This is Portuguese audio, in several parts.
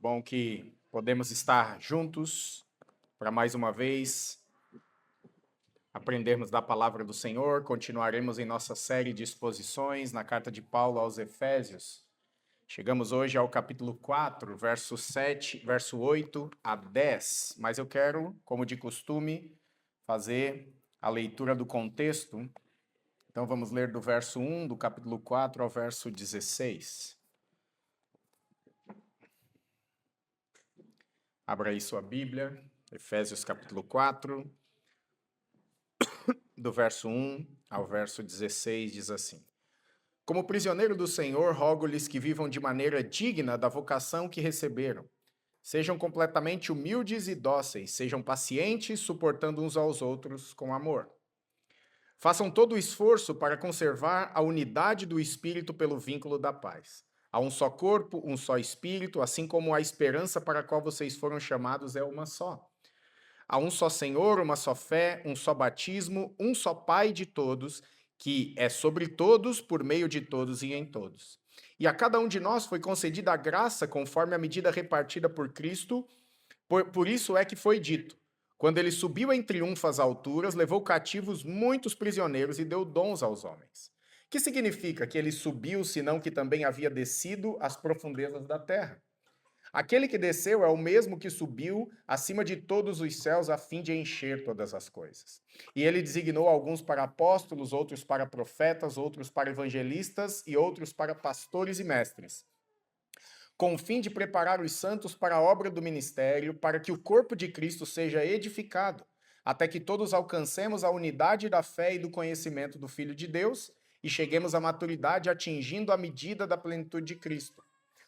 Bom que podemos estar juntos para mais uma vez aprendermos da palavra do Senhor. Continuaremos em nossa série de exposições na carta de Paulo aos Efésios. Chegamos hoje ao capítulo 4, verso 8 a 10, mas eu quero, como de costume, fazer a leitura do contexto. Então vamos ler do verso 1 do capítulo 4 ao verso 16. Abra aí sua Bíblia, Efésios capítulo 4, do verso 1 ao verso 16, diz assim: Como prisioneiro do Senhor, rogo-lhes que vivam de maneira digna da vocação que receberam. Sejam completamente humildes e dóceis, sejam pacientes, suportando uns aos outros com amor. Façam todo o esforço para conservar a unidade do Espírito pelo vínculo da paz. Há um só corpo, um só Espírito, assim como a esperança para a qual vocês foram chamados é uma só. Há um só Senhor, uma só fé, um só batismo, um só Pai de todos, que é sobre todos, por meio de todos e em todos. E a cada um de nós foi concedida a graça conforme a medida repartida por Cristo. Por isso é que foi dito: quando ele subiu em triunfo às alturas, levou cativos muitos prisioneiros e deu dons aos homens. Que significa que ele subiu, senão que também havia descido às profundezas da terra? Aquele que desceu é o mesmo que subiu acima de todos os céus a fim de encher todas as coisas. E ele designou alguns para apóstolos, outros para profetas, outros para evangelistas e outros para pastores e mestres, com o fim de preparar os santos para a obra do ministério, para que o corpo de Cristo seja edificado, até que todos alcancemos a unidade da fé e do conhecimento do Filho de Deus e cheguemos à maturidade atingindo a medida da plenitude de Cristo.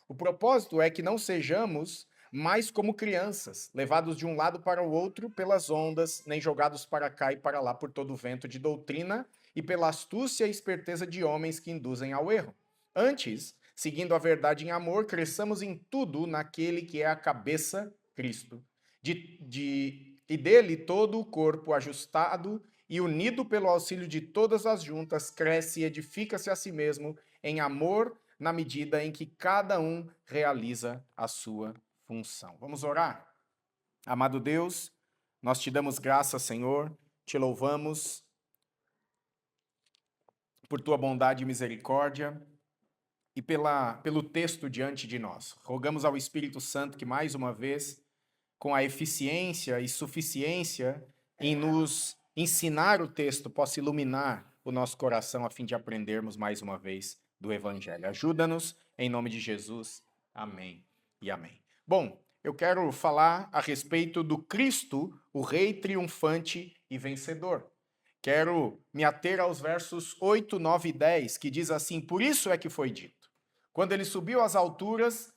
O propósito é que não sejamos mais como crianças, levados de um lado para o outro pelas ondas, nem jogados para cá e para lá por todo o vento de doutrina e pela astúcia e esperteza de homens que induzem ao erro. Antes, seguindo a verdade em amor, cresçamos em tudo naquele que é a cabeça, Cristo. E dele todo o corpo ajustado e unido pelo auxílio de todas as juntas, cresce e edifica-se a si mesmo em amor, na medida em que cada um realiza a sua função. Vamos orar? Amado Deus, nós te damos graça, Senhor, te louvamos por tua bondade e misericórdia e pelo texto diante de nós. Rogamos ao Espírito Santo que, mais uma vez, com a eficiência e suficiência em nos ensinar o texto, possa iluminar o nosso coração a fim de aprendermos mais uma vez do Evangelho. Ajuda-nos, em nome de Jesus. Amém e amém. Bom, eu quero falar a respeito do Cristo, o Rei triunfante e vencedor. Quero me ater aos versos 8, 9 e 10, que diz assim: Por isso é que foi dito. Quando ele subiu às alturas,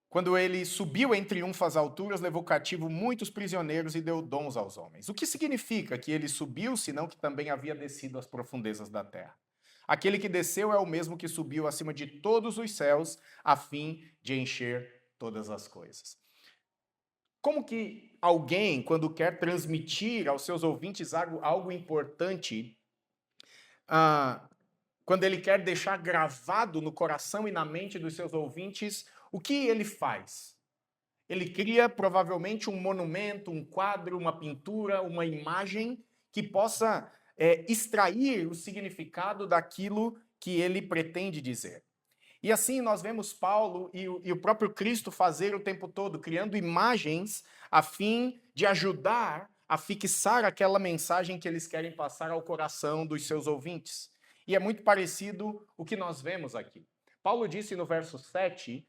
quando ele subiu em triunfo às alturas, levou cativo muitos prisioneiros e deu dons aos homens. O que significa que ele subiu, senão que também havia descido às profundezas da terra? Aquele que desceu é o mesmo que subiu acima de todos os céus, a fim de encher todas as coisas. Como que alguém, quando quer transmitir aos seus ouvintes algo importante, quando ele quer deixar gravado no coração e na mente dos seus ouvintes, o que ele faz? Ele cria provavelmente um monumento, um quadro, uma pintura, uma imagem que possa extrair o significado daquilo que ele pretende dizer. E assim nós vemos Paulo e o próprio Cristo fazer o tempo todo, criando imagens a fim de ajudar a fixar aquela mensagem que eles querem passar ao coração dos seus ouvintes. E é muito parecido o que nós vemos aqui. Paulo disse no verso 7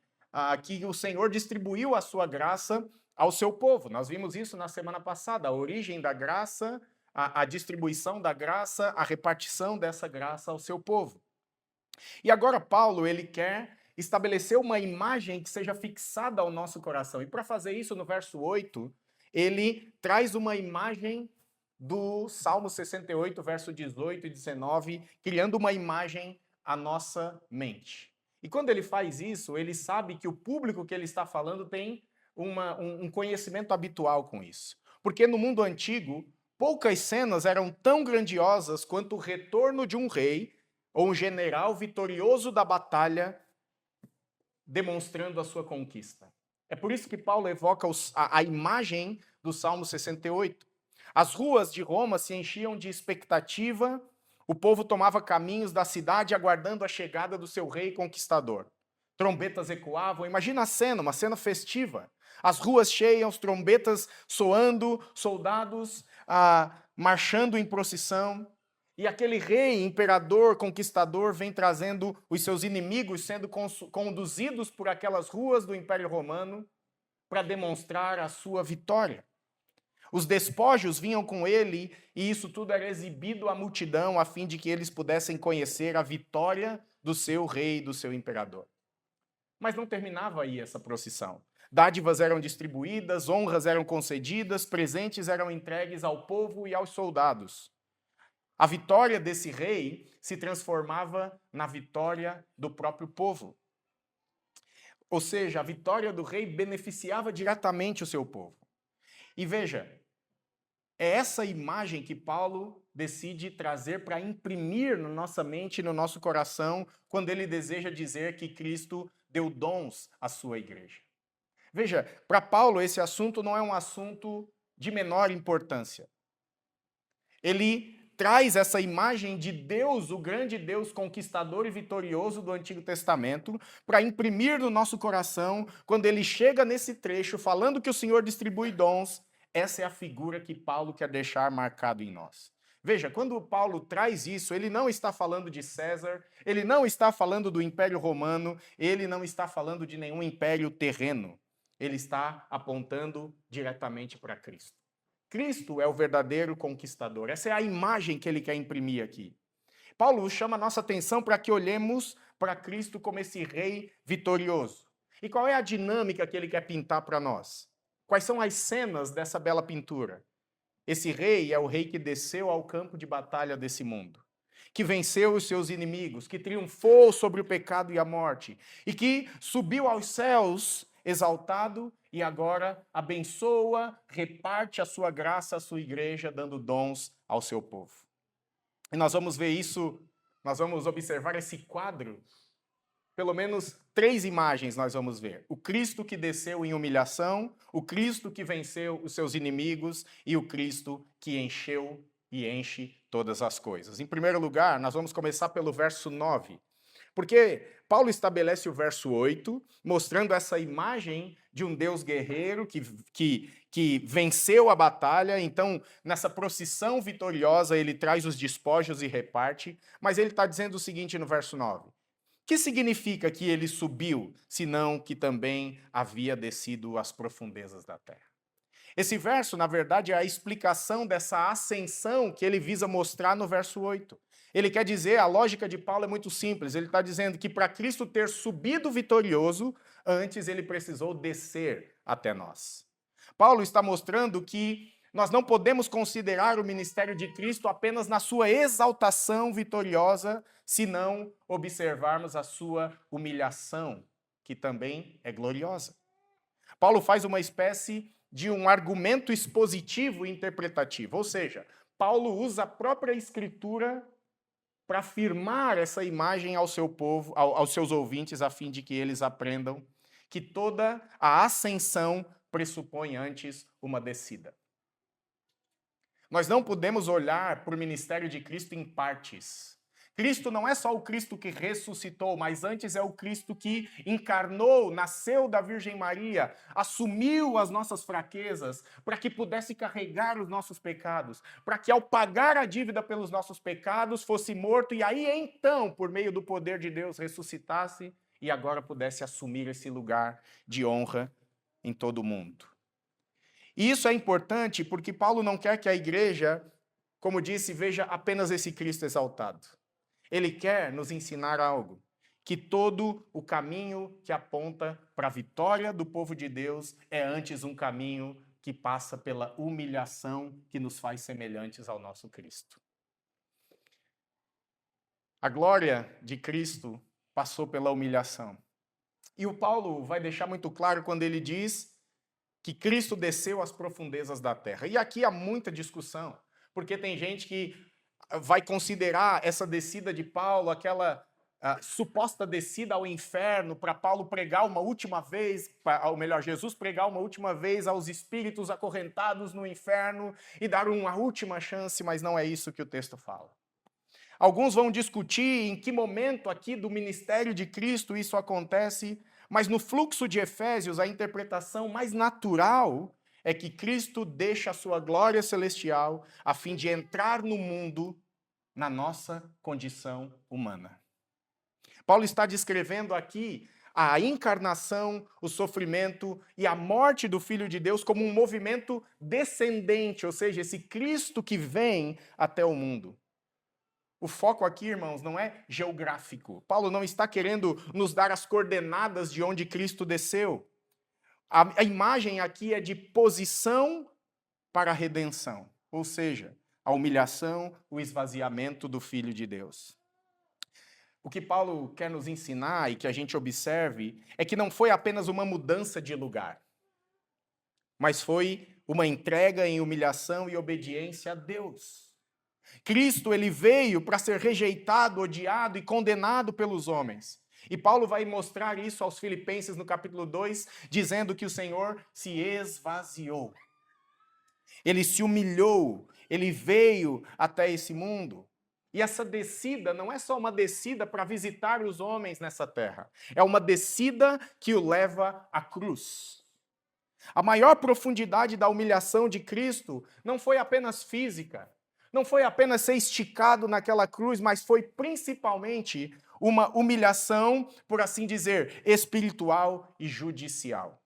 que o Senhor distribuiu a sua graça ao seu povo. Nós vimos isso na semana passada, a origem da graça, a distribuição da graça, a repartição dessa graça ao seu povo. E agora Paulo, ele quer estabelecer uma imagem que seja fixada ao nosso coração. E para fazer isso, no verso 8, ele traz uma imagem do Salmo 68, verso 18 e 19, criando uma imagem à nossa mente. E quando ele faz isso, ele sabe que o público que ele está falando tem um conhecimento habitual com isso. Porque no mundo antigo, poucas cenas eram tão grandiosas quanto o retorno de um rei ou um general vitorioso da batalha demonstrando a sua conquista. É por isso que Paulo evoca a imagem do Salmo 68. As ruas de Roma se enchiam de expectativa, o povo tomava caminhos da cidade aguardando a chegada do seu rei conquistador. Trombetas ecoavam, imagina a cena, uma cena festiva. As ruas cheias, trombetas soando, soldados marchando em procissão. E aquele rei, imperador, conquistador, vem trazendo os seus inimigos sendo conduzidos por aquelas ruas do Império Romano para demonstrar a sua vitória. Os despojos vinham com ele e isso tudo era exibido à multidão a fim de que eles pudessem conhecer a vitória do seu rei, do seu imperador. Mas não terminava aí essa procissão. Dádivas eram distribuídas, honras eram concedidas, presentes eram entregues ao povo e aos soldados. A vitória desse rei se transformava na vitória do próprio povo. Ou seja, a vitória do rei beneficiava diretamente o seu povo. E veja, é essa imagem que Paulo decide trazer para imprimir na nossa mente e no nosso coração quando ele deseja dizer que Cristo deu dons à sua igreja. Veja, para Paulo esse assunto não é um assunto de menor importância. Ele traz essa imagem de Deus, o grande Deus conquistador e vitorioso do Antigo Testamento, para imprimir no nosso coração, quando ele chega nesse trecho falando que o Senhor distribui dons, essa é a figura que Paulo quer deixar marcado em nós. Veja, quando Paulo traz isso, ele não está falando de César, ele não está falando do Império Romano, ele não está falando de nenhum império terreno. Ele está apontando diretamente para Cristo. Cristo é o verdadeiro conquistador. Essa é a imagem que ele quer imprimir aqui. Paulo chama a nossa atenção para que olhemos para Cristo como esse rei vitorioso. E qual é a dinâmica que ele quer pintar para nós? Quais são as cenas dessa bela pintura? Esse rei é o rei que desceu ao campo de batalha desse mundo, que venceu os seus inimigos, que triunfou sobre o pecado e a morte, e que subiu aos céus exaltado e agora abençoa, reparte a sua graça à sua igreja, dando dons ao seu povo. E nós vamos ver isso, nós vamos observar esse quadro. Pelo menos 3 imagens nós vamos ver. O Cristo que desceu em humilhação, o Cristo que venceu os seus inimigos e o Cristo que encheu e enche todas as coisas. Em primeiro lugar, nós vamos começar pelo verso 9. Porque Paulo estabelece o verso 8, mostrando essa imagem de um Deus guerreiro que venceu a batalha. Então, nessa procissão vitoriosa, ele traz os despojos e reparte. Mas ele está dizendo o seguinte no verso 9. Que significa que ele subiu, senão que também havia descido às profundezas da terra? Esse verso, na verdade, é a explicação dessa ascensão que ele visa mostrar no verso 8. Ele quer dizer, a lógica de Paulo é muito simples, ele está dizendo que para Cristo ter subido vitorioso, antes ele precisou descer até nós. Paulo está mostrando que nós não podemos considerar o ministério de Cristo apenas na sua exaltação vitoriosa, se não observarmos a sua humilhação, que também é gloriosa. Paulo faz uma espécie de um argumento expositivo e interpretativo, ou seja, Paulo usa a própria Escritura para afirmar essa imagem ao seu povo, aos seus ouvintes, a fim de que eles aprendam que toda a ascensão pressupõe antes uma descida. Nós não podemos olhar para o ministério de Cristo em partes. Cristo não é só o Cristo que ressuscitou, mas antes é o Cristo que encarnou, nasceu da Virgem Maria, assumiu as nossas fraquezas, para que pudesse carregar os nossos pecados, para que ao pagar a dívida pelos nossos pecados fosse morto e aí então, por meio do poder de Deus, ressuscitasse e agora pudesse assumir esse lugar de honra em todo o mundo. E isso é importante porque Paulo não quer que a igreja, como disse, veja apenas esse Cristo exaltado. Ele quer nos ensinar algo, que todo o caminho que aponta para a vitória do povo de Deus é antes um caminho que passa pela humilhação que nos faz semelhantes ao nosso Cristo. A glória de Cristo passou pela humilhação. E o Paulo vai deixar muito claro quando ele diz que Cristo desceu às profundezas da terra. E aqui há muita discussão, porque tem gente que vai considerar essa descida de Paulo, aquela suposta descida ao inferno para Paulo pregar uma última vez, ou melhor, Jesus pregar uma última vez aos espíritos acorrentados no inferno e dar uma última chance, mas não é isso que o texto fala. Alguns vão discutir em que momento aqui do ministério de Cristo isso acontece, mas no fluxo de Efésios, a interpretação mais natural é que Cristo deixa a sua glória celestial a fim de entrar no mundo na nossa condição humana. Paulo está descrevendo aqui a encarnação, o sofrimento e a morte do Filho de Deus como um movimento descendente, ou seja, esse Cristo que vem até o mundo. O foco aqui, irmãos, não é geográfico. Paulo não está querendo nos dar as coordenadas de onde Cristo desceu. A imagem aqui é de posição para a redenção, ou seja, a humilhação, o esvaziamento do Filho de Deus. O que Paulo quer nos ensinar e que a gente observe é que não foi apenas uma mudança de lugar, mas foi uma entrega em humilhação e obediência a Deus. Cristo, ele veio para ser rejeitado, odiado e condenado pelos homens. E Paulo vai mostrar isso aos Filipenses no capítulo 2, dizendo que o Senhor se esvaziou. Ele se humilhou, ele veio até esse mundo. E essa descida não é só uma descida para visitar os homens nessa terra. É uma descida que o leva à cruz. A maior profundidade da humilhação de Cristo não foi apenas física, não foi apenas ser esticado naquela cruz, mas foi principalmente uma humilhação, por assim dizer, espiritual e judicial.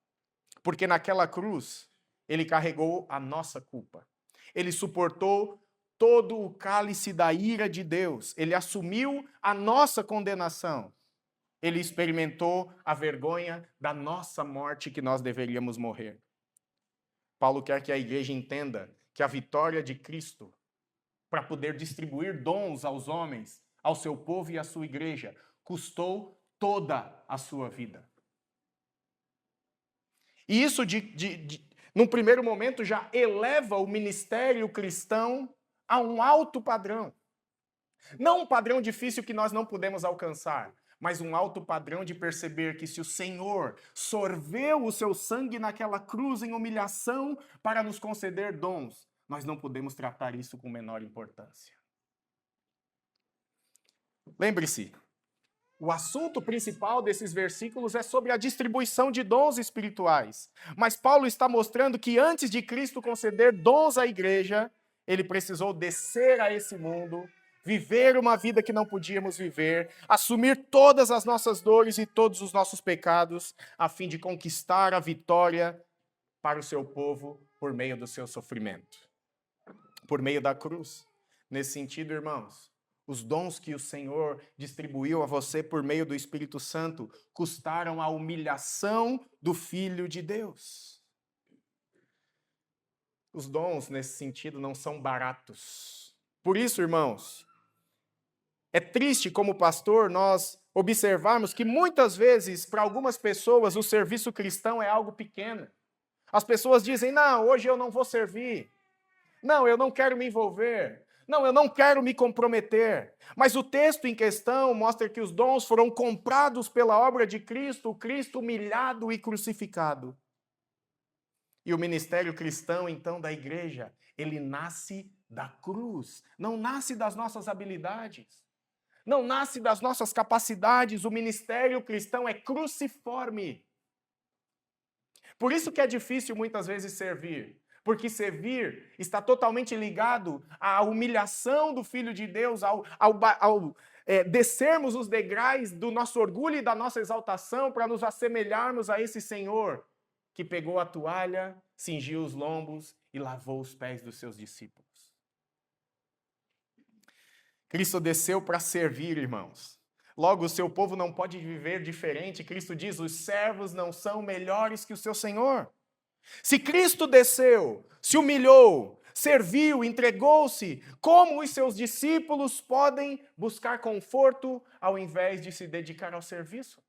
Porque naquela cruz, ele carregou a nossa culpa. Ele suportou todo o cálice da ira de Deus. Ele assumiu a nossa condenação. Ele experimentou a vergonha da nossa morte que nós deveríamos morrer. Paulo quer que a igreja entenda que a vitória de Cristo para poder distribuir dons aos homens, ao seu povo e à sua igreja, custou toda a sua vida. E isso, num primeiro momento, já eleva o ministério cristão a um alto padrão. Não um padrão difícil que nós não podemos alcançar, mas um alto padrão de perceber que se o Senhor sorveu o seu sangue naquela cruz em humilhação para nos conceder dons, nós não podemos tratar isso com menor importância. Lembre-se, o assunto principal desses versículos é sobre a distribuição de dons espirituais. Mas Paulo está mostrando que antes de Cristo conceder dons à igreja, ele precisou descer a esse mundo, viver uma vida que não podíamos viver, assumir todas as nossas dores e todos os nossos pecados, a fim de conquistar a vitória para o seu povo por meio do seu sofrimento, por meio da cruz. Nesse sentido, irmãos, os dons que o Senhor distribuiu a você por meio do Espírito Santo custaram a humilhação do Filho de Deus. Os dons, nesse sentido, não são baratos. Por isso, irmãos, é triste como pastor nós observarmos que muitas vezes, para algumas pessoas, o serviço cristão é algo pequeno. As pessoas dizem, não, hoje eu não vou servir. Não, eu não quero me envolver. Não, eu não quero me comprometer. Mas o texto em questão mostra que os dons foram comprados pela obra de Cristo, o Cristo humilhado e crucificado. E o ministério cristão, então, da igreja, ele nasce da cruz, não nasce das nossas habilidades, não nasce das nossas capacidades. O ministério cristão é cruciforme. Por isso que é difícil muitas vezes servir. Porque servir está totalmente ligado à humilhação do Filho de Deus, ao descermos os degraus do nosso orgulho e da nossa exaltação para nos assemelharmos a esse Senhor que pegou a toalha, cingiu os lombos e lavou os pés dos seus discípulos. Cristo desceu para servir, irmãos. Logo, o seu povo não pode viver diferente. Cristo diz, os servos não são melhores que o seu Senhor. Se Cristo desceu, se humilhou, serviu, entregou-se, como os seus discípulos podem buscar conforto ao invés de se dedicar ao serviço?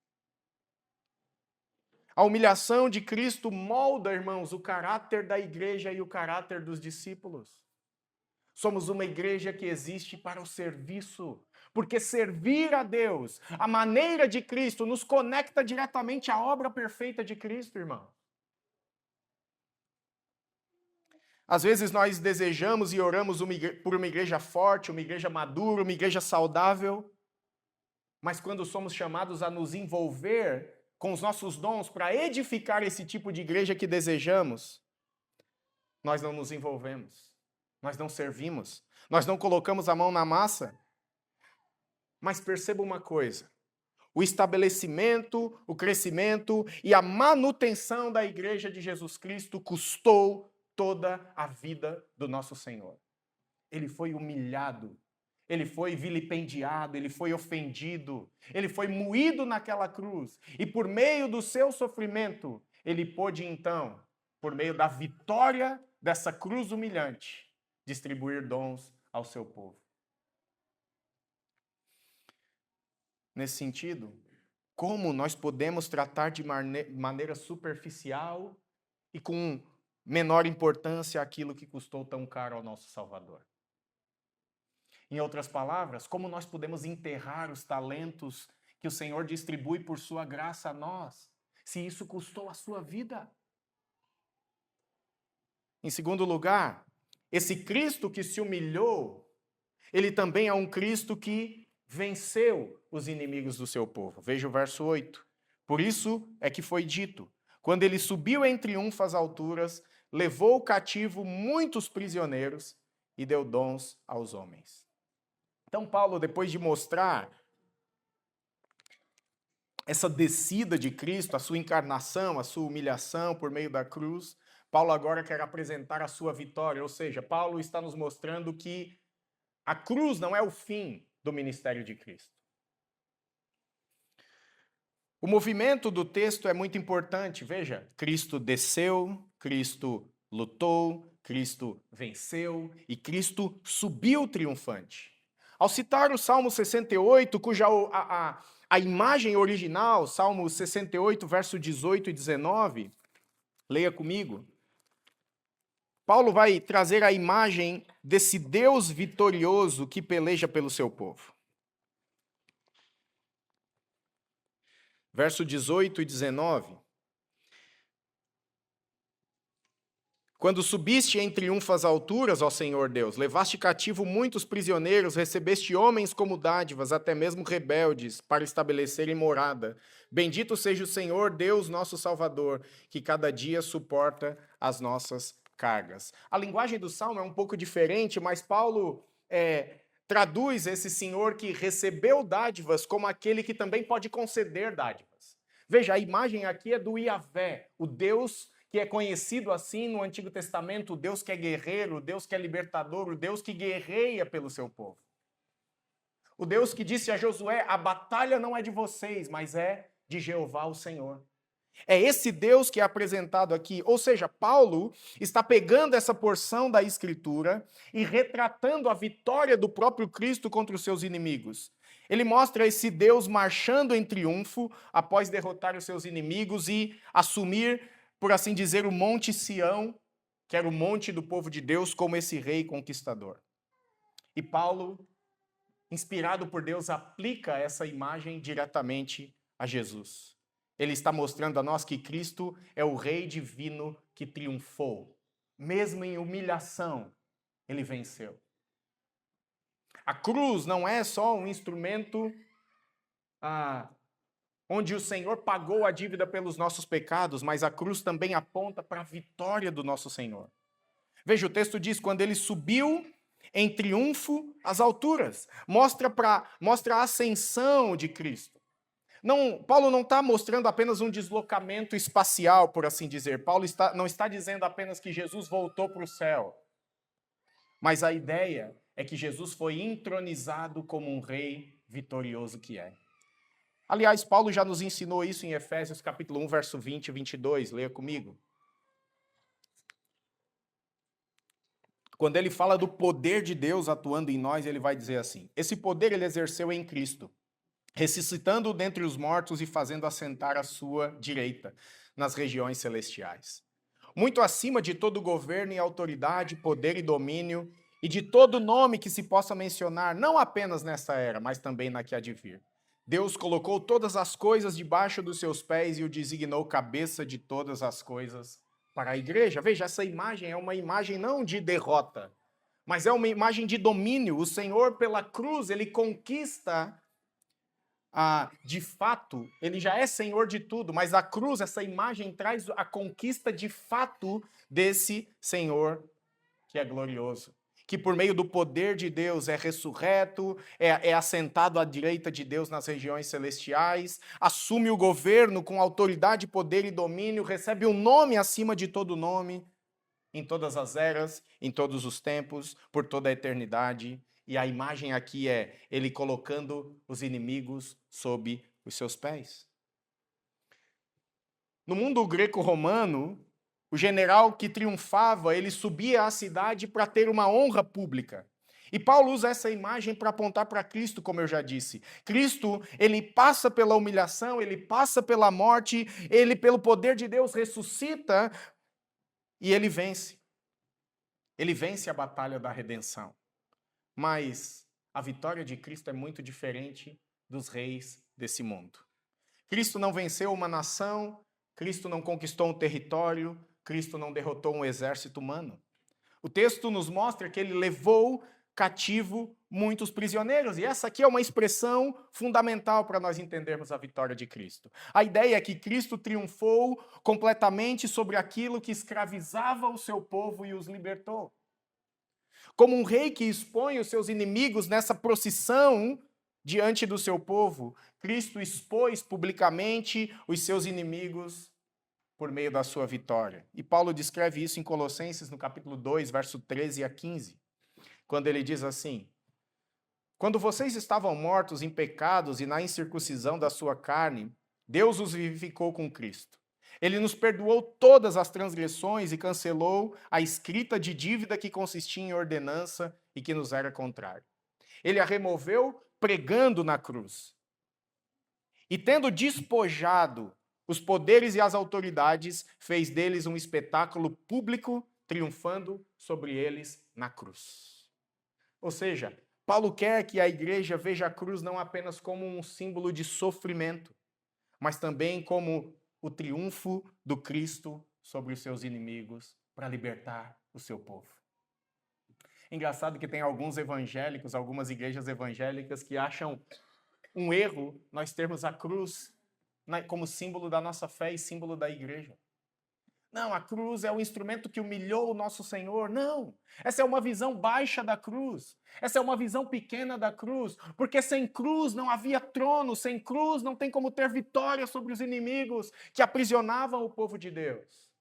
A humilhação de Cristo molda, irmãos, o caráter da igreja e o caráter dos discípulos. Somos uma igreja que existe para o serviço. porque servir a Deus, a maneira de Cristo, nos conecta diretamente à obra perfeita de Cristo, irmão. Às vezes nós desejamos e oramos por uma igreja forte, uma igreja madura, uma igreja saudável, mas quando somos chamados a nos envolver com os nossos dons para edificar esse tipo de igreja que desejamos, nós não nos envolvemos, nós não servimos, nós não colocamos a mão na massa. Mas perceba uma coisa: o estabelecimento, o crescimento e a manutenção da igreja de Jesus Cristo custou toda a vida do nosso Senhor. Ele foi humilhado, ele foi vilipendiado, ele foi ofendido, ele foi moído naquela cruz. E por meio do seu sofrimento, ele pôde então, por meio da vitória dessa cruz humilhante, distribuir dons ao seu povo. Nesse sentido, como nós podemos tratar de maneira superficial e com menor importância aquilo que custou tão caro ao nosso Salvador? Em outras palavras, como nós podemos enterrar os talentos que o Senhor distribui por sua graça a nós, se isso custou a sua vida? Em segundo lugar, esse Cristo que se humilhou, ele também é um Cristo que venceu os inimigos do seu povo. Veja o verso 8. Por isso é que foi dito: quando ele subiu em triunfo às alturas, levou cativo muitos prisioneiros e deu dons aos homens. Então Paulo, depois de mostrar essa descida de Cristo, a sua encarnação, a sua humilhação por meio da cruz, Paulo agora quer apresentar a sua vitória, ou seja, Paulo está nos mostrando que a cruz não é o fim do ministério de Cristo. O movimento do texto é muito importante. Veja, Cristo desceu, Cristo lutou, Cristo venceu e Cristo subiu triunfante. Ao citar o Salmo 68, cuja a imagem original, Salmo 68, verso 18 e 19, leia comigo. Paulo vai trazer a imagem desse Deus vitorioso que peleja pelo seu povo. Verso 18 e 19. Quando subiste em triunfo às alturas, ó Senhor Deus, levaste cativo muitos prisioneiros, recebeste homens como dádivas, até mesmo rebeldes, para estabelecerem morada. Bendito seja o Senhor, Deus nosso Salvador, que cada dia suporta as nossas cargas. A linguagem do Salmo é um pouco diferente, mas Paulo traduz esse Senhor que recebeu dádivas como aquele que também pode conceder dádivas. Veja, a imagem aqui é do Iavé, o Deus que é conhecido assim no Antigo Testamento, o Deus que é guerreiro, o Deus que é libertador, o Deus que guerreia pelo seu povo. O Deus que disse a Josué: a batalha não é de vocês, mas é de Jeová o Senhor. É esse Deus que é apresentado aqui. Ou seja, Paulo está pegando essa porção da Escritura e retratando a vitória do próprio Cristo contra os seus inimigos. Ele mostra esse Deus marchando em triunfo após derrotar os seus inimigos e assumir, por assim dizer, o Monte Sião, que era o monte do povo de Deus, como esse rei conquistador. E Paulo, inspirado por Deus, aplica essa imagem diretamente a Jesus. Ele está mostrando a nós que Cristo é o Rei divino que triunfou. Mesmo em humilhação, ele venceu. A cruz não é só um instrumento onde o Senhor pagou a dívida pelos nossos pecados, mas a cruz também aponta para a vitória do nosso Senhor. Veja, o texto diz: quando ele subiu em triunfo às alturas, mostra a ascensão de Cristo. Paulo não está mostrando apenas um deslocamento espacial, por assim dizer. Paulo não está dizendo apenas que Jesus voltou para o céu. Mas a ideia é que Jesus foi entronizado como um rei vitorioso que é. Aliás, Paulo já nos ensinou isso em Efésios capítulo 1, verso 20 e 22. Leia comigo. Quando ele fala do poder de Deus atuando em nós, ele vai dizer assim: esse poder ele exerceu em Cristo, ressuscitando-o dentre os mortos e fazendo assentar à sua direita, nas regiões celestiais. Muito acima de todo governo e autoridade, poder e domínio, e de todo nome que se possa mencionar, não apenas nesta era, mas também na que há de vir. Deus colocou todas as coisas debaixo dos seus pés e o designou cabeça de todas as coisas para a igreja. Veja, essa imagem é uma imagem não de derrota, mas é uma imagem de domínio. O Senhor, pela cruz, ele conquista, de fato, ele já é Senhor de tudo, mas a cruz, essa imagem, traz a conquista de fato desse Senhor que é glorioso, que por meio do poder de Deus é ressurreto, é assentado à direita de Deus nas regiões celestiais, assume o governo com autoridade, poder e domínio, recebe um nome acima de todo nome, em todas as eras, em todos os tempos, por toda a eternidade. E a imagem aqui é ele colocando os inimigos sob os seus pés. No mundo greco-romano, o general que triunfava, ele subia à cidade para ter uma honra pública. E Paulo usa essa imagem para apontar para Cristo, como eu já disse. Cristo, ele passa pela humilhação, ele passa pela morte, ele, pelo poder de Deus, ressuscita e ele vence. Ele vence a batalha da redenção. Mas a vitória de Cristo é muito diferente dos reis desse mundo. Cristo não venceu uma nação, Cristo não conquistou um território, Cristo não derrotou um exército humano. O texto nos mostra que ele levou cativo muitos prisioneiros, e essa aqui é uma expressão fundamental para nós entendermos a vitória de Cristo. A ideia é que Cristo triunfou completamente sobre aquilo que escravizava o seu povo e os libertou. Como um rei que expõe os seus inimigos nessa procissão diante do seu povo, Cristo expôs publicamente os seus inimigos por meio da sua vitória. E Paulo descreve isso em Colossenses, no capítulo 2, verso 13 a 15, quando ele diz assim: quando vocês estavam mortos em pecados e na incircuncisão da sua carne, Deus os vivificou com Cristo. Ele nos perdoou todas as transgressões e cancelou a escrita de dívida que consistia em ordenança e que nos era contrária. Ele a removeu pregando na cruz. E tendo despojado os poderes e as autoridades, fez deles um espetáculo público, triunfando sobre eles na cruz. Ou seja, Paulo quer que a igreja veja a cruz não apenas como um símbolo de sofrimento, mas também como o triunfo do Cristo sobre os seus inimigos para libertar o seu povo. Engraçado que tem alguns evangélicos, algumas igrejas evangélicas que acham um erro nós termos a cruz como símbolo da nossa fé e símbolo da igreja. Não, a cruz é o instrumento que humilhou o nosso Senhor. Não, essa é uma visão baixa da cruz. Essa é uma visão pequena da cruz, porque sem cruz não havia trono, sem cruz não tem como ter vitória sobre os inimigos que aprisionavam o povo de Deus.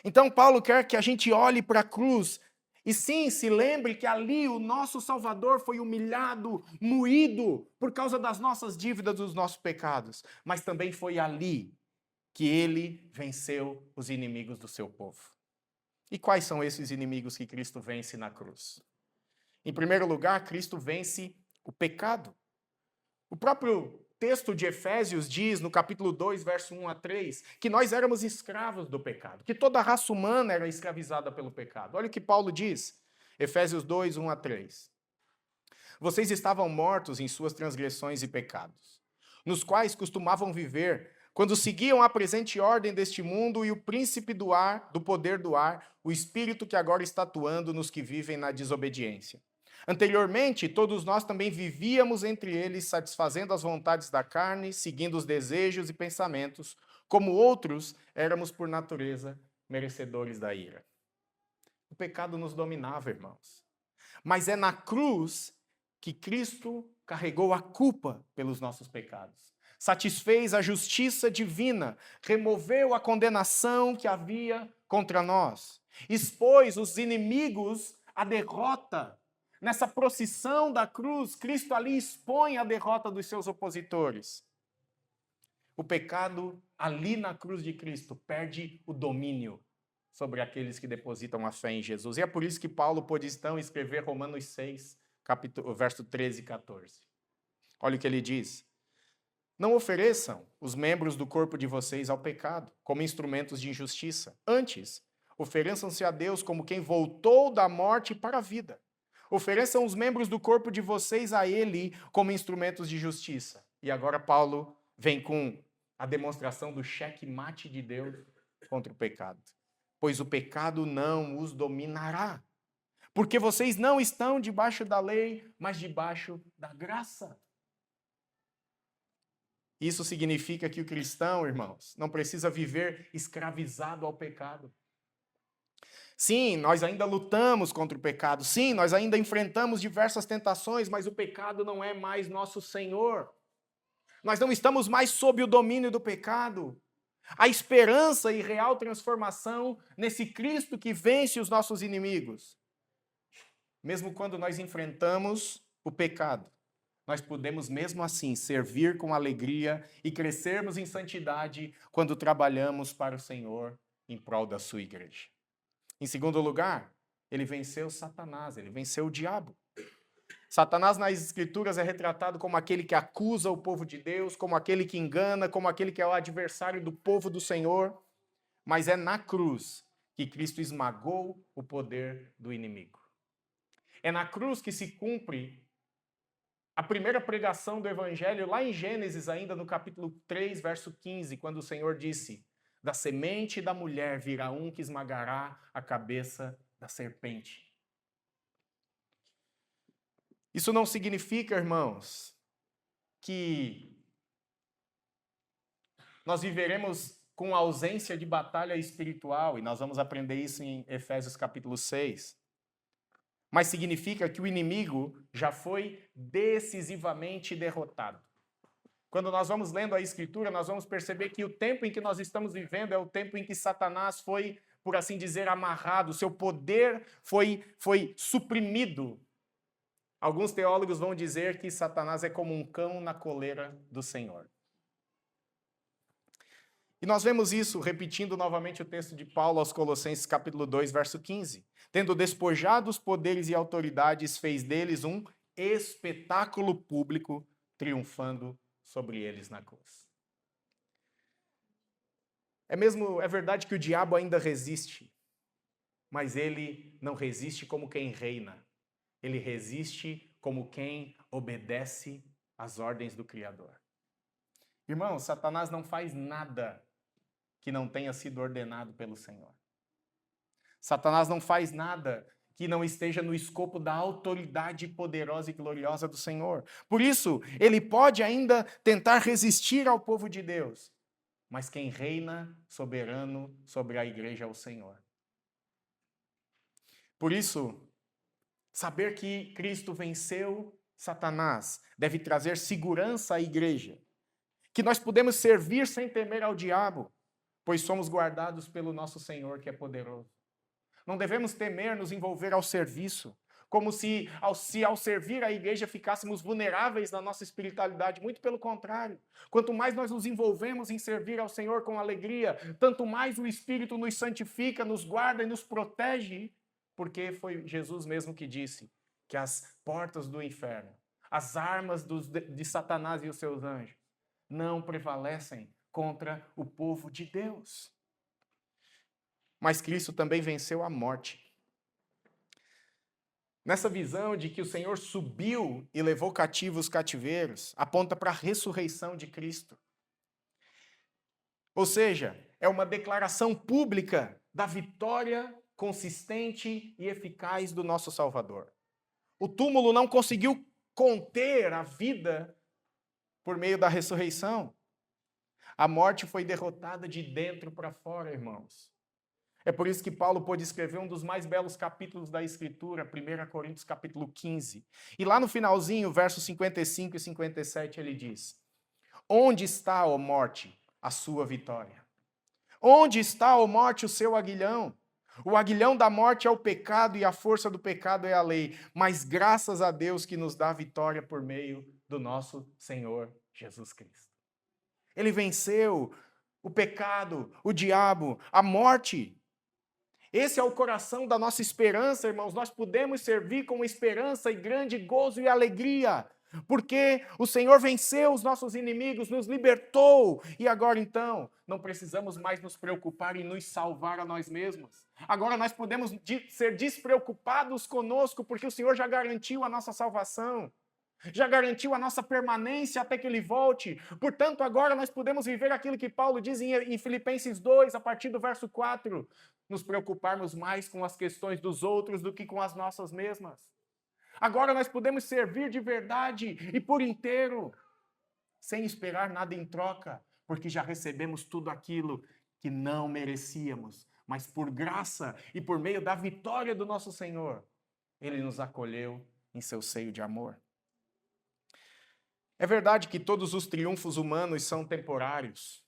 Então Paulo quer que a gente olhe para a cruz e sim, se lembre que ali o nosso Salvador foi humilhado, moído por causa das nossas dívidas, dos nossos pecados, mas também foi ali que ele venceu os inimigos do seu povo. E quais são esses inimigos que Cristo vence na cruz? Em primeiro lugar, Cristo vence o pecado. O próprio texto de Efésios diz, no capítulo 2, verso 1 a 3, que nós éramos escravos do pecado, que toda a raça humana era escravizada pelo pecado. Olha o que Paulo diz, Efésios 2, 1 a 3. Vocês estavam mortos em suas transgressões e pecados, nos quais costumavam viver, quando seguiam a presente ordem deste mundo e o príncipe do ar, do poder do ar, o espírito que agora está atuando nos que vivem na desobediência. Anteriormente, todos nós também vivíamos entre eles, satisfazendo as vontades da carne, seguindo os desejos e pensamentos, como outros éramos por natureza merecedores da ira. O pecado nos dominava, irmãos. Mas é na cruz que Cristo carregou a culpa pelos nossos pecados. Satisfez a justiça divina, removeu a condenação que havia contra nós, expôs os inimigos à derrota. Nessa procissão da cruz, Cristo ali expõe a derrota dos seus opositores. O pecado, ali na cruz de Cristo, perde o domínio sobre aqueles que depositam a fé em Jesus. E é por isso que Paulo pôde então escrever Romanos 6, verso 13 e 14. Olha o que ele diz. Não ofereçam os membros do corpo de vocês ao pecado, como instrumentos de injustiça. Antes, Ofereçam-se a Deus como quem voltou da morte para a vida. Ofereçam os membros do corpo de vocês a Ele como instrumentos de justiça. E agora Paulo vem com a demonstração do checkmate de Deus contra o pecado. Pois o pecado não os dominará. Porque vocês não estão debaixo da lei, mas debaixo da graça. Isso significa que o cristão, irmãos, não precisa viver escravizado ao pecado. Sim, nós ainda lutamos contra o pecado. Sim, nós ainda enfrentamos diversas tentações, mas o pecado não é mais nosso Senhor. Nós não estamos mais sob o domínio do pecado. A esperança e real transformação nesse Cristo que vence os nossos inimigos. Mesmo quando nós enfrentamos o pecado, nós podemos mesmo assim servir com alegria e crescermos em santidade quando trabalhamos para o Senhor em prol da sua igreja. Em segundo lugar, ele venceu Satanás, ele venceu o diabo. Satanás nas Escrituras é retratado como aquele que acusa o povo de Deus, como aquele que engana, como aquele que é o adversário do povo do Senhor. Mas é na cruz que Cristo esmagou o poder do inimigo. É na cruz que se cumpre a primeira pregação do Evangelho, lá em Gênesis, ainda no capítulo 3, verso 15, quando o Senhor disse: da semente da mulher virá um que esmagará a cabeça da serpente. Isso não significa, irmãos, que nós viveremos com ausência de batalha espiritual, e nós vamos aprender isso em Efésios capítulo 6. Mas significa que o inimigo já foi decisivamente derrotado. Quando nós vamos lendo a Escritura, nós vamos perceber que o tempo em que nós estamos vivendo é o tempo em que Satanás foi, por assim dizer, amarrado, seu poder foi suprimido. Alguns teólogos vão dizer que Satanás é como um cão na coleira do Senhor. E nós vemos isso repetindo novamente o texto de Paulo aos Colossenses capítulo 2, verso 15. Tendo despojado os poderes e autoridades, fez deles um espetáculo público, triunfando sobre eles na cruz. É verdade que o diabo ainda resiste, mas ele não resiste como quem reina. Ele resiste como quem obedece às ordens do Criador. Irmão, Satanás não faz nada que não tenha sido ordenado pelo Senhor. Satanás não faz nada que não esteja no escopo da autoridade poderosa e gloriosa do Senhor. Por isso, ele pode ainda tentar resistir ao povo de Deus, mas quem reina soberano sobre a igreja é o Senhor. Por isso, saber que Cristo venceu Satanás deve trazer segurança à igreja, que nós podemos servir sem temer ao diabo, pois somos guardados pelo nosso Senhor que é poderoso. Não devemos temer nos envolver ao serviço, como se ao servir a igreja ficássemos vulneráveis na nossa espiritualidade. Muito pelo contrário. Quanto mais nós nos envolvemos em servir ao Senhor com alegria, tanto mais o Espírito nos santifica, nos guarda e nos protege, porque foi Jesus mesmo que disse que as portas do inferno, as armas de Satanás e os seus anjos, não prevalecem contra o povo de Deus. Mas Cristo também venceu a morte. Nessa visão de que o Senhor subiu e levou cativos os cativeiros, aponta para a ressurreição de Cristo. Ou seja, é uma declaração pública da vitória consistente e eficaz do nosso Salvador. O túmulo não conseguiu conter a vida por meio da ressurreição. A morte foi derrotada de dentro para fora, irmãos. É por isso que Paulo pôde escrever um dos mais belos capítulos da Escritura, 1 Coríntios capítulo 15. E lá no finalzinho, versos 55 e 57, ele diz: onde está, ó morte, a sua vitória? Onde está, ó morte, o seu aguilhão? O aguilhão da morte é o pecado e a força do pecado é a lei. Mas graças a Deus que nos dá a vitória por meio do nosso Senhor Jesus Cristo. Ele venceu o pecado, o diabo, a morte. Esse é o coração da nossa esperança, irmãos. Nós podemos servir com esperança e grande gozo e alegria, Porque o Senhor venceu os nossos inimigos, nos libertou, e agora então não precisamos mais nos preocupar em nos salvar a nós mesmos. Agora nós podemos ser despreocupados conosco, porque o Senhor já garantiu a nossa salvação, já garantiu a nossa permanência até que Ele volte. Portanto, agora nós podemos viver aquilo que Paulo diz em Filipenses 2, a partir do verso 4, nos preocuparmos mais com as questões dos outros do que com as nossas mesmas. Agora nós podemos servir de verdade e por inteiro, sem esperar nada em troca, porque já recebemos tudo aquilo que não merecíamos, mas por graça e por meio da vitória do nosso Senhor, Ele nos acolheu em seu seio de amor. É verdade que todos os triunfos humanos são temporários.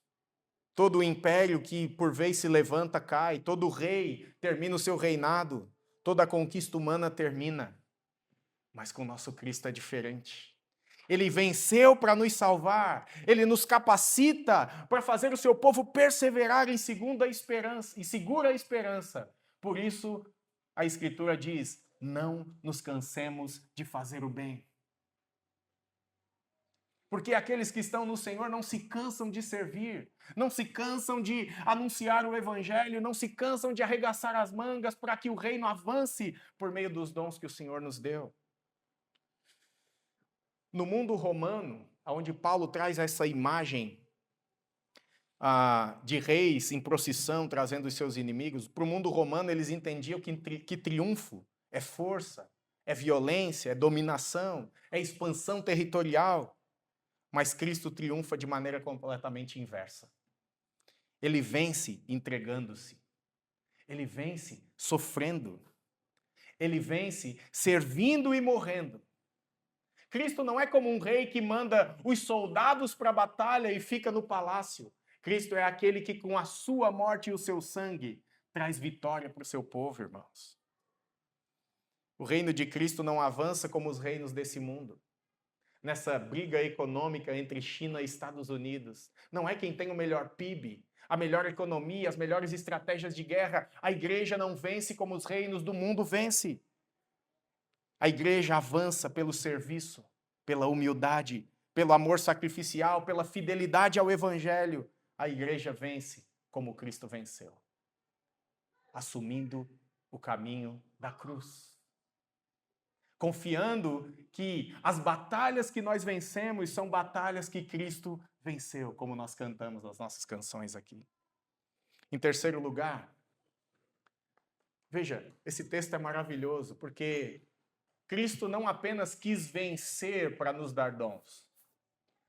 Todo o império que por vez se levanta cai, todo rei termina o seu reinado, toda a conquista humana termina. Mas com o nosso Cristo é diferente. Ele venceu para nos salvar. Ele nos capacita para fazer o seu povo perseverar em segura esperança. Por isso, a Escritura diz, não nos cansemos de fazer o bem. Porque aqueles que estão no Senhor não se cansam de servir, não se cansam de anunciar o Evangelho, não se cansam de arregaçar as mangas para que o reino avance por meio dos dons que o Senhor nos deu. No mundo romano, onde Paulo traz essa imagem de reis em procissão trazendo os seus inimigos, para o mundo romano eles entendiam que triunfo é força, é violência, é dominação, é expansão territorial. Mas Cristo triunfa de maneira completamente inversa. Ele vence entregando-se. Ele vence sofrendo. Ele vence servindo e morrendo. Cristo não é como um rei que manda os soldados para a batalha e fica no palácio. Cristo é aquele que com a sua morte e o seu sangue traz vitória para o seu povo, irmãos. O reino de Cristo não avança como os reinos desse mundo. Nessa briga econômica entre China e Estados Unidos. Não é quem tem o melhor PIB, a melhor economia, as melhores estratégias de guerra. A igreja não vence como os reinos do mundo vence. A igreja avança pelo serviço, pela humildade, pelo amor sacrificial, pela fidelidade ao Evangelho. A igreja vence como Cristo venceu, assumindo o caminho da cruz. Confiando que as batalhas que nós vencemos são batalhas que Cristo venceu, como nós cantamos nas nossas canções aqui. Em terceiro lugar, veja, esse texto é maravilhoso, porque Cristo não apenas quis vencer para nos dar dons.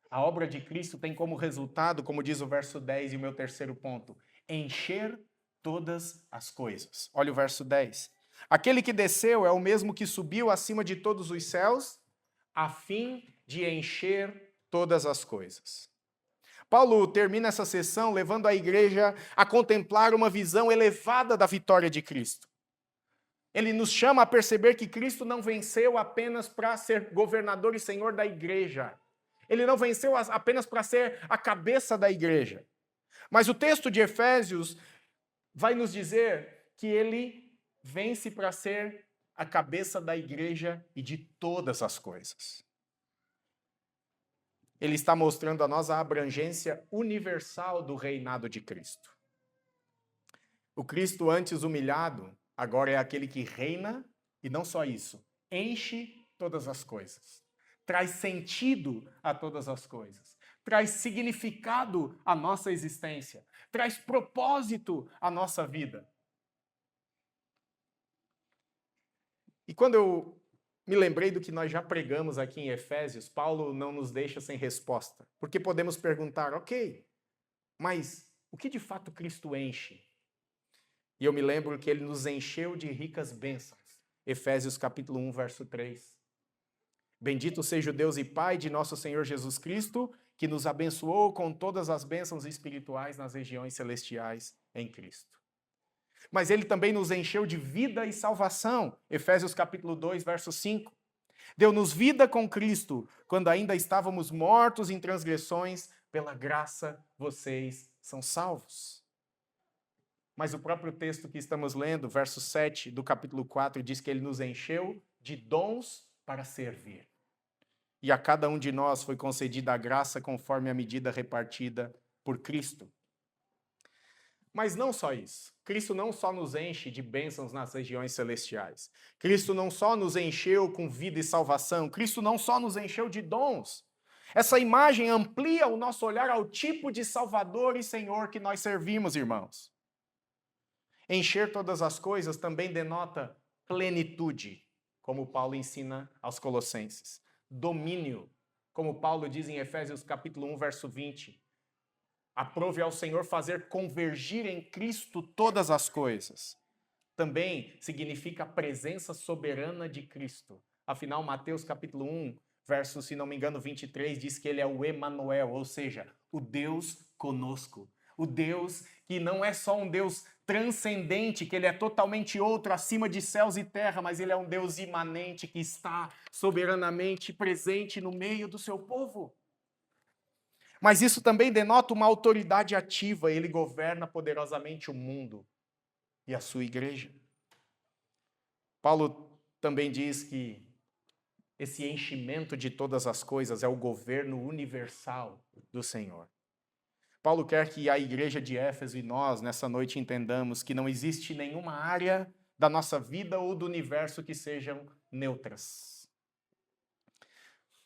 A obra de Cristo tem como resultado, como diz o verso 10 e o meu terceiro ponto, encher todas as coisas. Olha o verso 10. Aquele que desceu é o mesmo que subiu acima de todos os céus, a fim de encher todas as coisas. Paulo termina essa sessão levando a igreja a contemplar uma visão elevada da vitória de Cristo. Ele nos chama a perceber que Cristo não venceu apenas para ser governador e senhor da igreja. Ele não venceu apenas para ser a cabeça da igreja. Mas o texto de Efésios vai nos dizer que ele vence para ser a cabeça da igreja e de todas as coisas. Ele está mostrando a nós a abrangência universal do reinado de Cristo. O Cristo antes humilhado, agora é aquele que reina, e não só isso, enche todas as coisas. Traz sentido a todas as coisas. Traz significado à nossa existência. Traz propósito à nossa vida. E quando eu me lembrei do que nós já pregamos aqui em Efésios, Paulo não nos deixa sem resposta. Porque podemos perguntar, ok, mas o que de fato Cristo enche? E eu me lembro que ele nos encheu de ricas bênçãos. Efésios capítulo 1, verso 3. Bendito seja o Deus e Pai de nosso Senhor Jesus Cristo, que nos abençoou com todas as bênçãos espirituais nas regiões celestiais em Cristo. Mas ele também nos encheu de vida e salvação. Efésios capítulo 2, verso 5. Deu-nos vida com Cristo, quando ainda estávamos mortos em transgressões, pela graça vocês são salvos. Mas o próprio texto que estamos lendo, verso 7 do capítulo 4, diz que ele nos encheu de dons para servir. e a cada um de nós foi concedida a graça conforme a medida repartida por Cristo. Mas não só isso. Cristo não só nos enche de bênçãos nas regiões celestiais. Cristo não só nos encheu com vida e salvação. Cristo não só nos encheu de dons. Essa imagem amplia o nosso olhar ao tipo de Salvador e Senhor que nós servimos, irmãos. Encher todas as coisas também denota plenitude, como Paulo ensina aos Colossenses. Domínio, como Paulo diz em Efésios capítulo 1, verso 20. Aprove ao Senhor fazer convergir em Cristo todas as coisas. Também significa a presença soberana de Cristo. Afinal, Mateus capítulo 1, verso, se não me engano, 23, diz que ele é o Emanuel, ou seja, o Deus conosco. O Deus que não é só um Deus transcendente, que ele é totalmente outro, acima de céus e terra, mas ele é um Deus imanente que está soberanamente presente no meio do seu povo. Mas isso também denota uma autoridade ativa, ele governa poderosamente o mundo e a sua igreja. Paulo também diz que esse enchimento de todas as coisas é o governo universal do Senhor. Paulo quer que a igreja de Éfeso e nós, nessa noite, entendamos que não existe nenhuma área da nossa vida ou do universo que sejam neutras.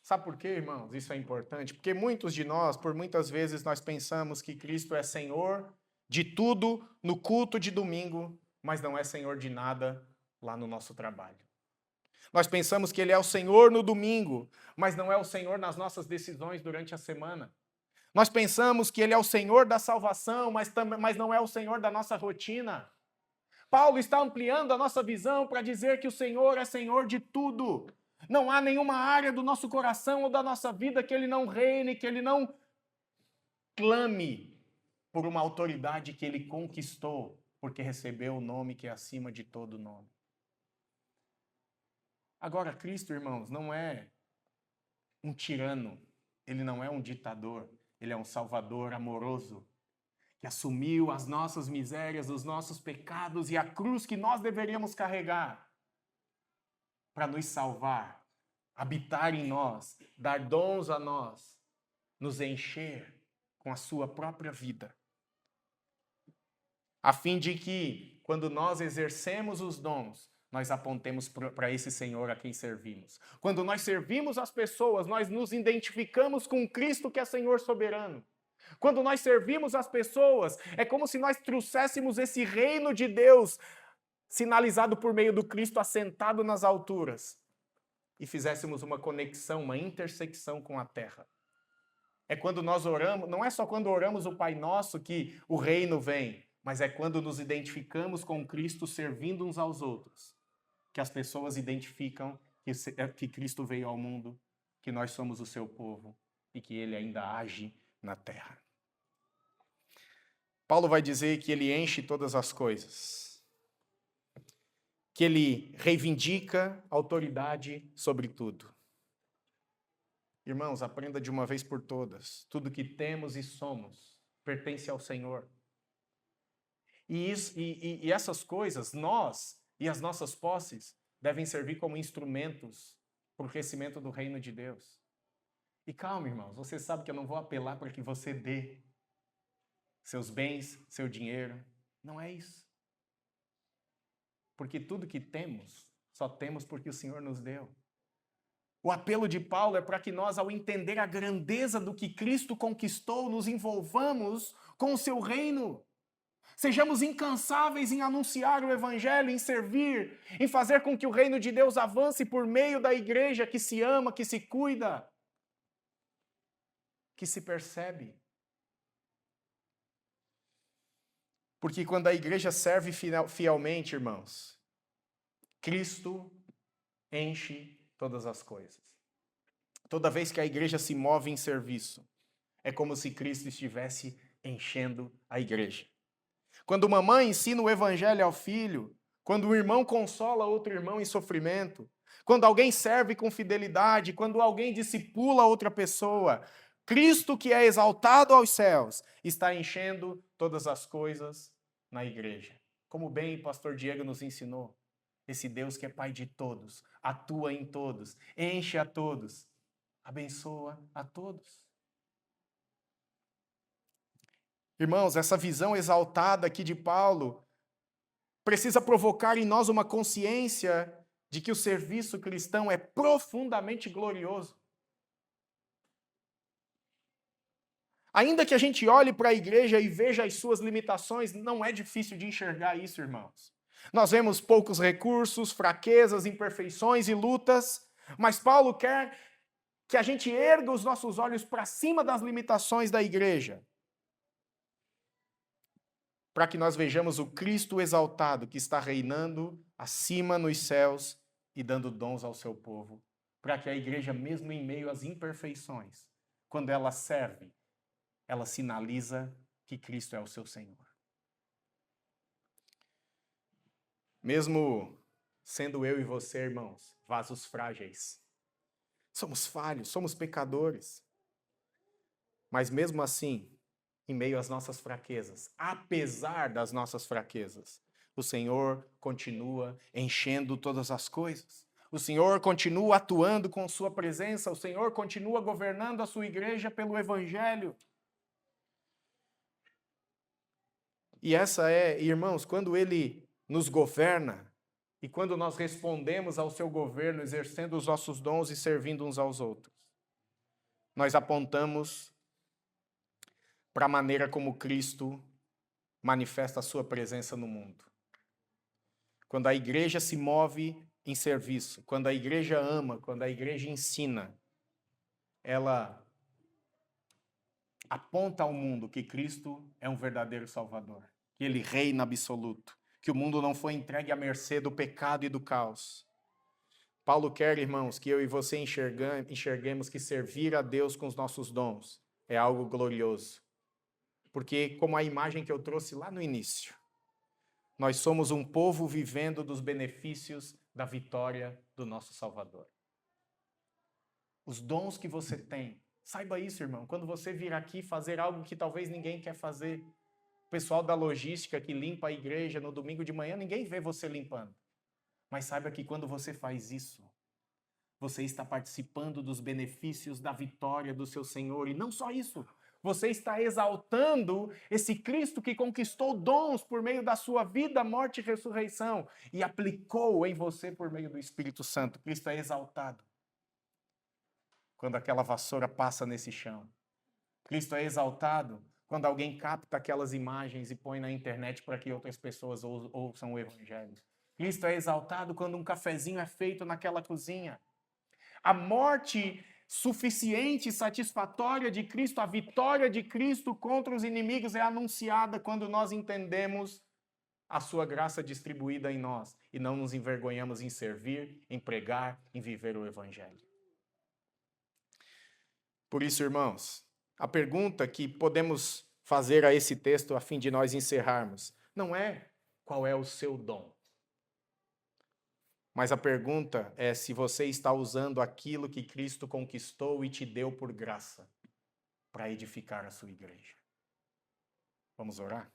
Sabe por quê, irmãos? Isso é importante. Porque muitos de nós, por muitas vezes, nós pensamos que Cristo é Senhor de tudo no culto de domingo, mas não é Senhor de nada lá no nosso trabalho. Nós pensamos que Ele é o Senhor no domingo, mas não é o Senhor nas nossas decisões durante a semana. Nós pensamos que Ele é o Senhor da salvação, mas não é o Senhor da nossa rotina. Paulo está ampliando a nossa visão para dizer que o Senhor é Senhor de tudo. Não há nenhuma área do nosso coração ou da nossa vida que Ele não reine, que Ele não clame por uma autoridade que Ele conquistou, porque recebeu o nome que é acima de todo nome. Agora, Cristo, irmãos, não é um tirano, Ele não é um ditador, Ele é um Salvador amoroso, que assumiu as nossas misérias, os nossos pecados e a cruz que nós deveríamos carregar para nos salvar, habitar em nós, dar dons a nós, nos encher com a sua própria vida, a fim de que, quando nós exercemos os dons, nós apontemos para esse Senhor a quem servimos. Quando nós servimos as pessoas, nós nos identificamos com Cristo que é Senhor soberano. Quando nós servimos as pessoas, é como se nós trouxéssemos esse reino de Deus, sinalizado por meio do Cristo assentado nas alturas, e fizéssemos uma conexão, uma intersecção com a terra. É quando nós oramos, não é só quando oramos o Pai Nosso que o reino vem, mas é quando nos identificamos com Cristo servindo uns aos outros, que as pessoas identificam que Cristo veio ao mundo, que nós somos o seu povo e que ele ainda age na terra. Paulo vai dizer que ele enche todas as coisas, que ele reivindica autoridade sobre tudo. Irmãos, aprenda de uma vez por todas, tudo que temos e somos pertence ao Senhor. E essas coisas, nós e as nossas posses, devem servir como instrumentos para o crescimento do reino de Deus. E calma, irmãos, você sabe que eu não vou apelar para que você dê seus bens, seu dinheiro. Não é isso. Porque tudo que temos, só temos porque o Senhor nos deu. O apelo de Paulo é para que nós, ao entender a grandeza do que Cristo conquistou, nos envolvamos com o seu reino. Sejamos incansáveis em anunciar o Evangelho, em servir, em fazer com que o reino de Deus avance por meio da igreja que se ama, que se cuida, que se percebe. Porque quando a igreja serve fielmente, irmãos, Cristo enche todas as coisas. Toda vez que a igreja se move em serviço, é como se Cristo estivesse enchendo a igreja. Quando uma mãe ensina o evangelho ao filho, quando um irmão consola outro irmão em sofrimento, quando alguém serve com fidelidade, quando alguém discipula outra pessoa, Cristo, que é exaltado aos céus, está enchendo todas as coisas na igreja. Como bem o pastor Diego nos ensinou, esse Deus que é Pai de todos, atua em todos, enche a todos. abençoa a todos. Irmãos, essa visão exaltada aqui de Paulo precisa provocar em nós uma consciência de que o serviço cristão é profundamente glorioso. Ainda que a gente olhe para a igreja e veja as suas limitações, não é difícil de enxergar isso, irmãos. Nós vemos poucos recursos, fraquezas, imperfeições e lutas, mas Paulo quer que a gente erga os nossos olhos para cima das limitações da igreja, para que nós vejamos o Cristo exaltado que está reinando acima nos céus e dando dons ao seu povo, para que a igreja, mesmo em meio às imperfeições, quando ela serve, ela sinaliza que Cristo é o seu Senhor. Mesmo sendo eu e você, irmãos, vasos frágeis, somos falhos, somos pecadores, mas mesmo assim, em meio às nossas fraquezas, apesar das nossas fraquezas, o Senhor continua enchendo todas as coisas. O Senhor continua atuando com sua presença, o Senhor continua governando a sua igreja pelo Evangelho. E essa é, irmãos, quando Ele nos governa e quando nós respondemos ao seu governo, exercendo os nossos dons e servindo uns aos outros, nós apontamos para a maneira como Cristo manifesta a sua presença no mundo. Quando a igreja se move em serviço, quando a igreja ama, quando a igreja ensina, ela aponta ao mundo que Cristo é um verdadeiro Salvador, que Ele reina absoluto, que o mundo não foi entregue à mercê do pecado e do caos. Paulo quer, irmãos, que eu e você enxerguemos que servir a Deus com os nossos dons é algo glorioso. Porque, como a imagem que eu trouxe lá no início, nós somos um povo vivendo dos benefícios da vitória do nosso Salvador. Os dons que você tem, saiba isso, irmão, quando você vir aqui fazer algo que talvez ninguém quer fazer, o pessoal da logística que limpa a igreja no domingo de manhã, ninguém vê você limpando. Mas saiba que quando você faz isso, você está participando dos benefícios da vitória do seu Senhor. E não só isso, você está exaltando esse Cristo que conquistou dons por meio da sua vida, morte e ressurreição e aplicou em você por meio do Espírito Santo. Cristo é exaltado quando aquela vassoura passa nesse chão. Cristo é exaltado quando alguém capta aquelas imagens e põe na internet para que outras pessoas ouçam o Evangelho. Cristo é exaltado quando um cafezinho é feito naquela cozinha. A morte suficiente e satisfatória de Cristo, a vitória de Cristo contra os inimigos é anunciada quando nós entendemos a sua graça distribuída em nós e não nos envergonhamos em servir, em pregar, em viver o Evangelho. Por isso, irmãos, a pergunta que podemos fazer a esse texto a fim de nós encerrarmos não é qual é o seu dom. Mas a pergunta é se você está usando aquilo que Cristo conquistou e te deu por graça para edificar a sua igreja. Vamos orar?